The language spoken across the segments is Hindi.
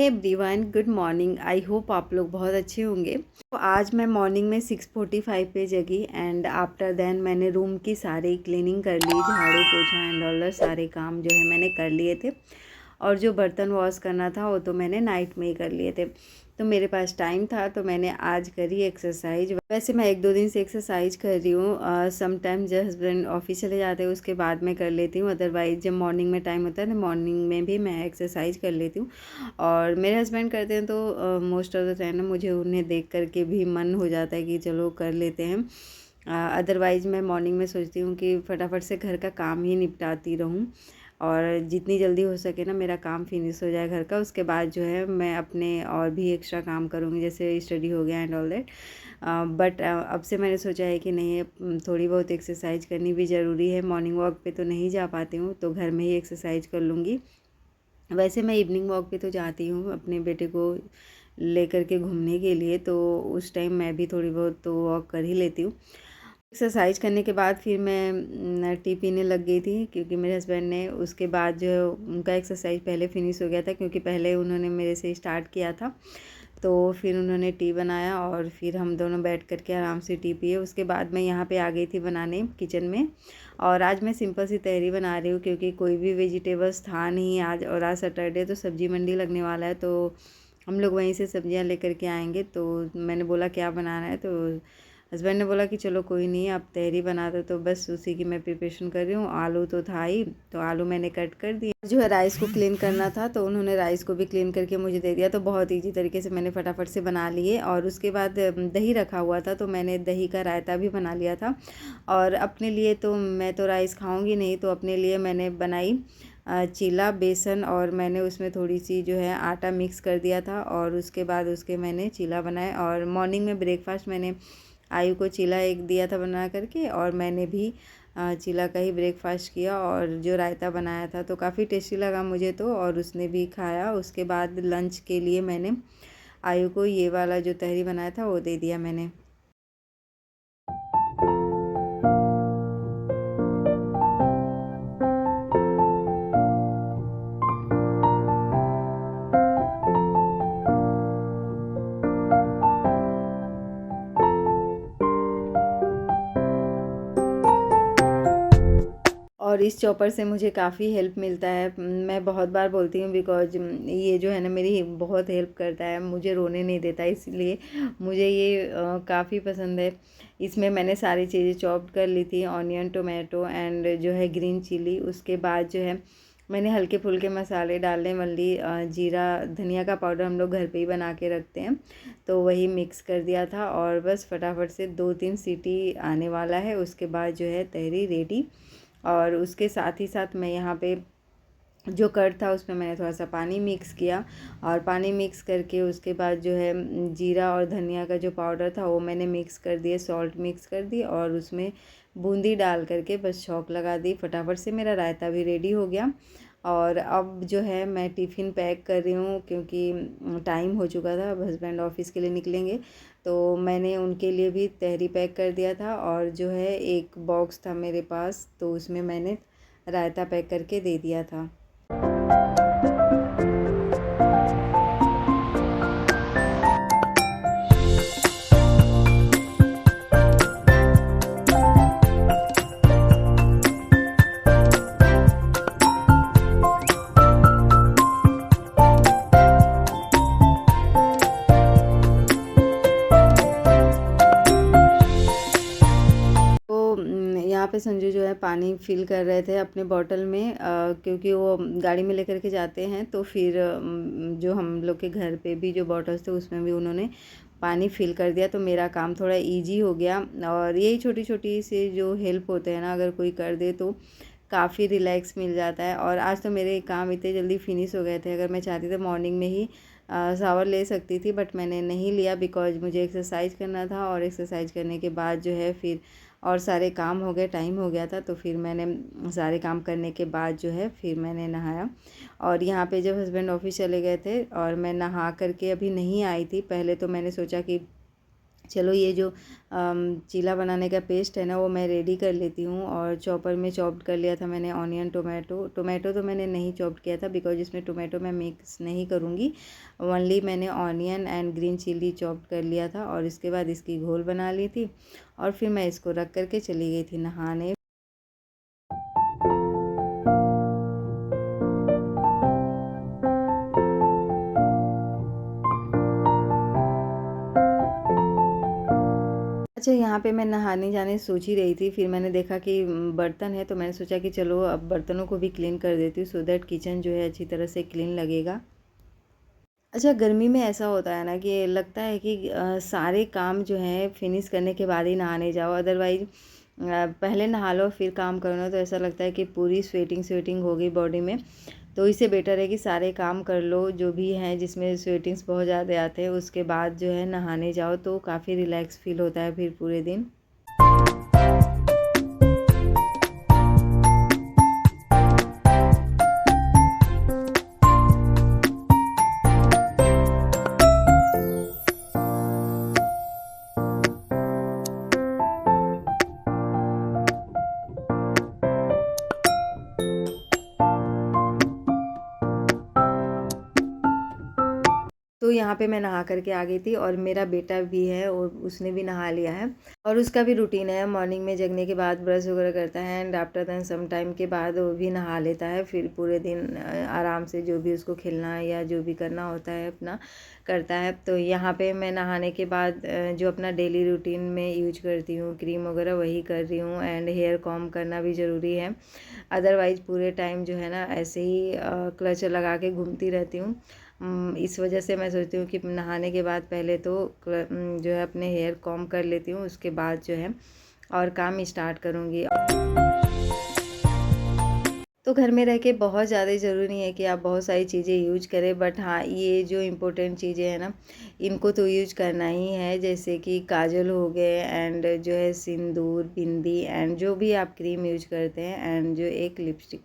Hey everyone, good morning. I hope आप लोग बहुत अच्छे होंगे। तो आज मैं मॉर्निंग में 6:45 पे जगी एंड आफ्टर देन मैंने रूम की सारी क्लीनिंग कर ली, झाड़ू पोछा एंड ऑल सारे काम जो है मैंने कर लिए थे। और जो बर्तन वॉश करना था वो तो मैंने नाइट में ही कर लिए थे। तो मेरे पास टाइम था तो मैंने आज करी एक्सरसाइज। वैसे मैं 1-2 दिन से एक्सरसाइज कर रही हूँ। समटाइम जब हस्बैंड ऑफिस चले जाते हैं उसके बाद मैं कर लेती हूँ, अदरवाइज जब मॉर्निंग में टाइम होता है तो मॉर्निंग में भी मैं एक्सरसाइज कर लेती हूँ। और मेरे हस्बैंड करते हैं तो मोस्ट ऑफ द टाइम ना मुझे उन्हें देख करके भी मन हो जाता है कि चलो कर लेते हैं। अदरवाइज़ मैं मॉर्निंग में सोचती हूँ कि फटाफट से घर का काम ही निपटाती रहूँ और जितनी जल्दी हो सके ना मेरा काम फिनिश हो जाए घर का। उसके बाद जो है मैं अपने और भी एक्स्ट्रा काम करूँगी, जैसे स्टडी हो गया एंड ऑल दैट। बट अब से मैंने सोचा है कि नहीं, थोड़ी बहुत एक्सरसाइज करनी भी ज़रूरी है। मॉर्निंग वॉक पे तो नहीं जा पाती हूँ तो घर में ही एक्सरसाइज कर लूँगी। वैसे मैं इवनिंग वॉक पे तो जाती हूँ अपने बेटे को लेकर के घूमने के लिए, तो उस टाइम मैं भी थोड़ी बहुत तो वॉक कर ही लेती हूँ। एक्सरसाइज करने के बाद फिर मैं टी पीने लग गई थी, क्योंकि मेरे हस्बैंड ने उसके बाद जो है उनका एक्सरसाइज पहले फिनिश हो गया था, क्योंकि पहले उन्होंने मेरे से स्टार्ट किया था। तो फिर उन्होंने टी बनाया और फिर हम दोनों बैठ कर के आराम से टी पिए। उसके बाद मैं यहाँ पे आ गई थी बनाने किचन में। और आज मैं सिंपल सी तहरी बना रही हूँ, क्योंकि कोई भी वेजिटेबल्स था नहीं आज, और आज सैटरडे तो सब्ज़ी मंडी लगने वाला है, तो हम लोग वहीं से सब्जियां लेकर के आएंगे। तो मैंने बोला क्या बनाना है, तो हस्बैंड ने बोला कि चलो कोई नहीं, आप तहरी बना दो। तो बस उसी की मैं प्रिपरेशन कर रही हूँ। आलू तो था ही, तो आलू मैंने कट कर दिया। जो है राइस को क्लीन करना था तो उन्होंने राइस को भी क्लीन करके मुझे दे दिया, तो बहुत ईजी तरीके से मैंने फटाफट से बना लिए। और उसके बाद दही रखा हुआ था तो मैंने दही का रायता भी बना लिया था। और अपने लिए तो मैं तो राइस खाऊँगी नहीं, तो अपने लिए मैंने बनाई चीला बेसन, और मैंने उसमें थोड़ी सी जो है आटा मिक्स कर दिया था और उसके बाद उसके मैंने चीला बनाए। और मॉर्निंग में ब्रेकफास्ट मैंने आयु को चीला एक दिया था बना करके, और मैंने भी चीला का ही ब्रेकफास्ट किया। और जो रायता बनाया था तो काफ़ी टेस्टी लगा मुझे तो, और उसने भी खाया। उसके बाद लंच के लिए मैंने आयु को ये वाला जो तहरी बनाया था वो दे दिया मैंने। और इस चॉपर से मुझे काफ़ी हेल्प मिलता है। मैं बहुत बार बोलती हूँ, बिकॉज ये जो है ना मेरी बहुत हेल्प करता है, मुझे रोने नहीं देता, इसलिए मुझे ये काफ़ी पसंद है। इसमें मैंने सारी चीज़ें चॉप कर ली थी, ऑनियन, टोमेटो एंड जो है ग्रीन चिली। उसके बाद जो है मैंने हल्के फुल्के मसाले डालने वाली, जीरा धनिया का पाउडर हम लोग घर पे ही बना के रखते हैं, तो वही मिक्स कर दिया था। और बस फटाफट से 2-3 सीटी आने वाला है, उसके बाद जो है तहरी रेडी। और उसके साथ ही साथ मैं यहाँ पे जो कर्ड था उसमें मैंने थोड़ा सा पानी मिक्स किया, और पानी मिक्स करके उसके बाद जो है जीरा और धनिया का जो पाउडर था वो मैंने मिक्स कर दिए, सॉल्ट मिक्स कर दी, और उसमें बूंदी डाल करके बस छौंक लगा दी। फटाफट से मेरा रायता भी रेडी हो गया। और अब जो है मैं टिफ़िन पैक कर रही हूँ, क्योंकि टाइम हो चुका था, अब हस्बैंड ऑफिस के लिए निकलेंगे। तो मैंने उनके लिए भी तहरी पैक कर दिया था, और जो है एक बॉक्स था मेरे पास तो उसमें मैंने रायता पैक करके दे दिया था। तो यहाँ पे संजू जो है पानी फिल कर रहे थे अपने बॉटल में, क्योंकि वो गाड़ी में लेकर के जाते हैं, तो फिर जो हम लोग के घर पे भी जो बॉटल्स थे उसमें भी उन्होंने पानी फिल कर दिया, तो मेरा काम थोड़ा इजी हो गया। और यही छोटी छोटी सी जो हेल्प होते हैं ना, अगर कोई कर दे तो काफ़ी रिलैक्स मिल जाता है। और आज तो मेरे काम इतने जल्दी फिनिश हो गए थे, अगर मैं चाहती तो मॉर्निंग में ही शावर ले सकती थी, बट मैंने नहीं लिया, बिकॉज मुझे एक्सरसाइज करना था। और एक्सरसाइज करने के बाद जो है फिर और सारे काम हो गए, टाइम हो गया था, तो फिर मैंने सारे काम करने के बाद जो है फिर मैंने नहाया। और यहाँ पे जब हस्बैंड ऑफिस चले गए थे और मैं नहा करके अभी नहीं आई थी, पहले तो मैंने सोचा कि चलो ये जो चीला बनाने का पेस्ट है ना वो मैं रेडी कर लेती हूँ। और चॉपर में चॉप्ड कर लिया था मैंने ऑनियन, टोमेटो तो मैंने नहीं चॉप्ड किया था बिकॉज इसमें टोमेटो मैं मिक्स नहीं करूँगी। ओनली मैंने onion and green chilli chopped कर लिया था और इसके बाद इसकी घोल बना ली थी और फिर मैं इसको रख करके चली गई थी नहाने। अच्छा, यहाँ पे मैं नहाने जाने सोच ही रही थी, फिर मैंने देखा कि बर्तन है तो मैंने सोचा कि चलो अब बर्तनों को भी क्लीन कर देती हूँ सो दैट किचन जो है अच्छी तरह से क्लीन लगेगा। अच्छा, गर्मी में ऐसा होता है ना कि लगता है कि सारे काम जो हैं फिनिश करने के बाद ही नहाने जाओ, अदरवाइज पहले नहा लो फिर काम करना तो ऐसा लगता है कि पूरी स्वेटिंग हो गई बॉडी में। तो इससे बेटर है कि सारे काम कर लो जो भी हैं जिसमें स्वेटिंग्स बहुत ज़्यादा आते हैं, उसके बाद जो है नहाने जाओ तो काफ़ी रिलैक्स फील होता है फिर पूरे दिन। तो यहाँ पे मैं नहा करके आ गई थी और मेरा बेटा भी है और उसने भी नहा लिया है और उसका भी रूटीन है, मॉर्निंग में जगने के बाद ब्रश वगैरह करता है and after then some time के बाद वो भी नहा लेता है। फिर पूरे दिन आराम से जो भी उसको खेलना या जो भी करना होता है अपना करता है। तो यहाँ पे मैं नहाने के बाद जो अपना डेली रूटीन में यूज करती हूँ क्रीम वगैरह वही कर रही हूँ एंड हेयर कॉम करना भी ज़रूरी है, अदरवाइज़ पूरे टाइम जो है ना ऐसे ही क्लचर लगा के घूमती रहती हूँ। इस वजह से मैं सोचती हूँ कि नहाने के बाद पहले तो जो है अपने हेयर कॉम कर लेती हूँ, उसके बाद जो है और काम स्टार्ट करूँगी। तो घर में रह के बहुत ज़्यादा ज़रूरी नहीं है कि आप बहुत सारी चीज़ें यूज करें, बट हाँ ये जो इम्पोर्टेंट चीज़ें हैं ना इनको तो यूज करना ही है, जैसे कि काजल हो गए एंड जो है सिंदूर, बिंदी एंड जो भी आप क्रीम यूज करते हैं एंड जो एक लिपस्टिक,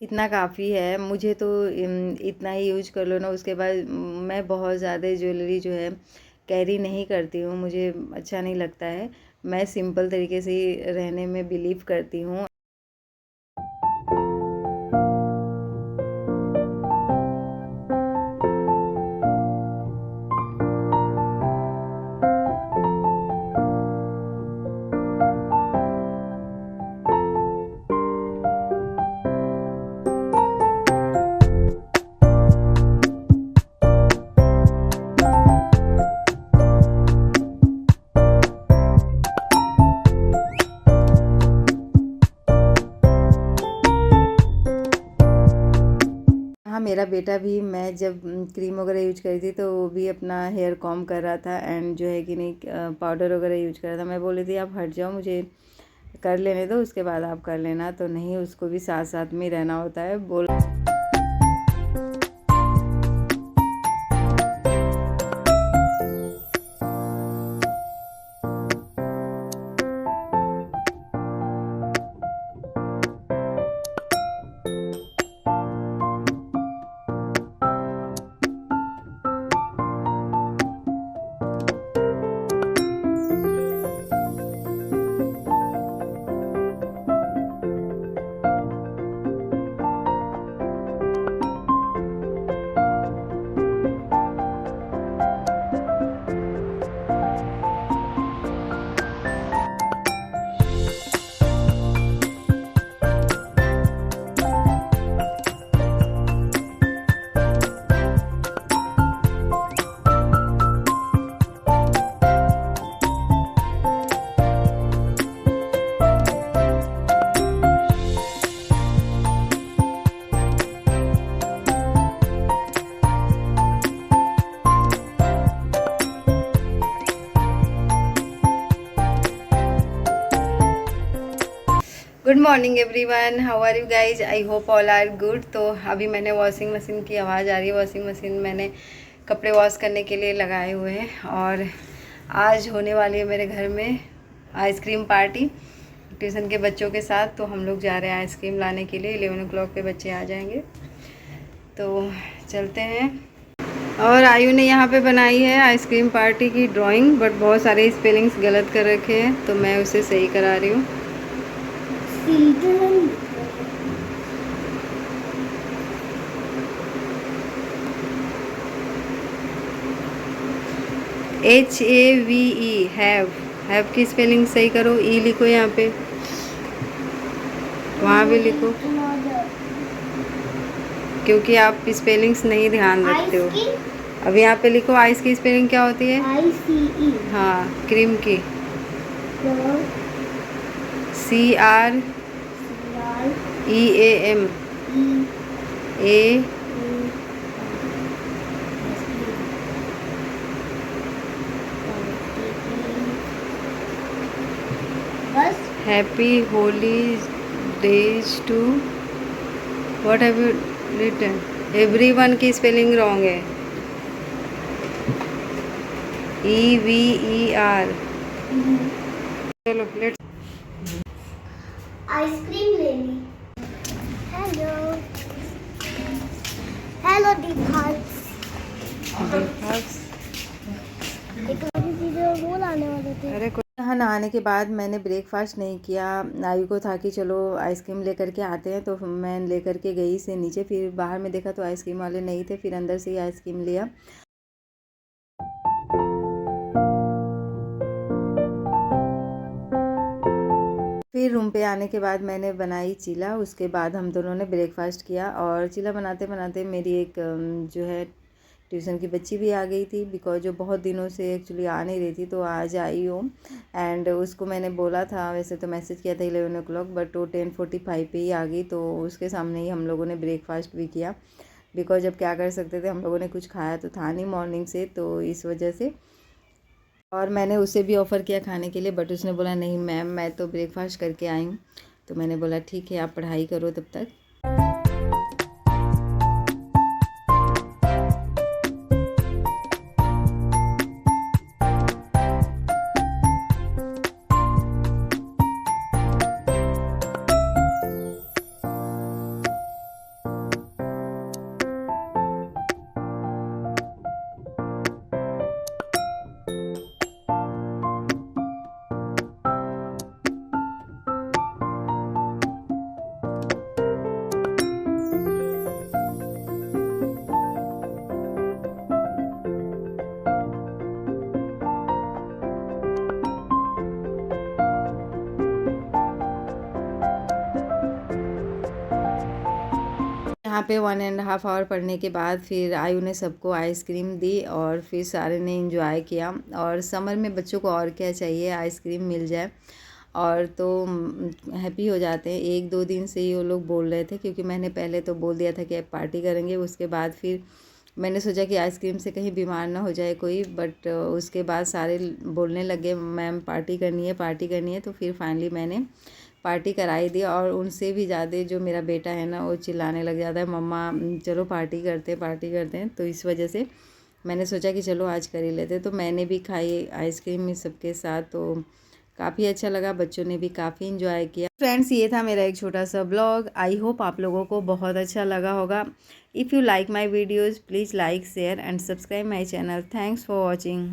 इतना काफ़ी है। मुझे तो इतना ही यूज कर लो ना, उसके बाद मैं बहुत ज़्यादा ज्वेलरी जो है कैरी नहीं करती हूँ, मुझे अच्छा नहीं लगता है। मैं सिंपल तरीके से ही रहने में बिलीव करती हूँ। हाँ, मेरा बेटा भी मैं जब क्रीम वगैरह यूज करी थी तो वो भी अपना हेयर कॉम कर रहा था एंड जो है कि नहीं पाउडर वगैरह यूज कर रहा था। मैं बोली थी आप हट जाओ, मुझे कर लेने दो उसके बाद आप कर लेना, तो नहीं, उसको भी साथ साथ में रहना होता है। बोल good morning everyone, how are you guys, I hope all are good. तो अभी मैंने वॉशिंग मशीन की आवाज़ आ रही है, वॉशिंग मशीन मैंने कपड़े वॉश करने के लिए लगाए हुए हैं और आज होने वाली है मेरे घर में आइसक्रीम पार्टी ट्यूशन के बच्चों के साथ। तो हम लोग जा रहे हैं आइसक्रीम लाने के लिए, 11 o'clock पे बच्चे आ जाएंगे, तो चलते हैं। और आयु ने यहाँ पे बनाई है आइसक्रीम पार्टी की ड्राइंग, बट बहुत सारे स्पेलिंग्स गलत कर रखे हैं तो मैं उसे सही करा रही हूँ। HAVE हैव की स्पेलिंग सही करो। ई लिखो यहाँ पे, वहाँ भी लिखो, क्योंकि आप स्पेलिंग्स नहीं ध्यान रखते हो। अब यहाँ पे लिखो आइस की स्पेलिंग क्या होती है? ICE। हाँ, क्रीम की CREAM A। Happy holidays too, what have you written? Everyone की स्पेलिंग रॉन्ग है, EVER। चलो लेट्स आइसक्रीम ले ली। हेलो हेलो दीपक। अरे यहाँ नहाने के बाद मैंने ब्रेकफास्ट नहीं किया। आयु को था कि चलो आइसक्रीम लेकर के आते हैं, तो मैं लेकर के गई से नीचे, फिर बाहर में देखा तो आइसक्रीम वाले नहीं थे, फिर अंदर से ही आइसक्रीम लिया। फिर रूम पे आने के बाद मैंने बनाई चीला, उसके बाद हम दोनों ने ब्रेकफास्ट किया। और चीला बनाते बनाते मेरी एक जो है ट्यूशन की बच्ची भी आ गई थी, बिकॉज जो बहुत दिनों से एक्चुअली आ नहीं रही थी, तो आज आई हो। एंड उसको मैंने बोला था, वैसे तो मैसेज किया था 11 o'clock, बट वो 10:45 पे ही आ गई, तो उसके सामने ही हम लोगों ने ब्रेकफास्ट भी किया। बिकॉज अब क्या कर सकते थे, हम लोगों ने कुछ खाया तो था नहीं मॉर्निंग से, तो इस वजह से। और मैंने उसे भी ऑफ़र किया खाने के लिए, बट उसने बोला नहीं मैम, मैं तो ब्रेकफास्ट करके आई हूँ। तो मैंने बोला ठीक है, आप पढ़ाई करो तब तक। यहाँ पे 1.5 आवर पढ़ने के बाद फिर आयु ने सबको आइसक्रीम दी, और फिर सारे ने एंजॉय किया। और समर में बच्चों को और क्या चाहिए, आइसक्रीम मिल जाए और तो हैप्पी हो जाते हैं। 1-2 दिन से ही वो लोग बोल रहे थे, क्योंकि मैंने पहले तो बोल दिया था कि अब पार्टी करेंगे। उसके बाद फिर मैंने सोचा कि आइसक्रीम से कहीं बीमार ना हो जाए कोई, बट उसके बाद सारे बोलने लगे मैम पार्टी करनी है, पार्टी करनी है। तो फिर फाइनली मैंने पार्टी कराई दी। और उनसे भी ज़्यादा जो मेरा बेटा है ना, वो चिल्लाने लग जाता है, मम्मा चलो पार्टी करते हैं, पार्टी करते हैं। तो इस वजह से मैंने सोचा कि चलो आज कर ही लेते। तो मैंने भी खाई आइसक्रीम में सबके साथ, तो काफ़ी अच्छा लगा, बच्चों ने भी काफ़ी इन्जॉय किया। फ्रेंड्स, ये था मेरा एक छोटा सा ब्लॉग। आई होप आप लोगों को बहुत अच्छा लगा होगा। If you like my videos please like share and subscribe my channel. Thanks for watching.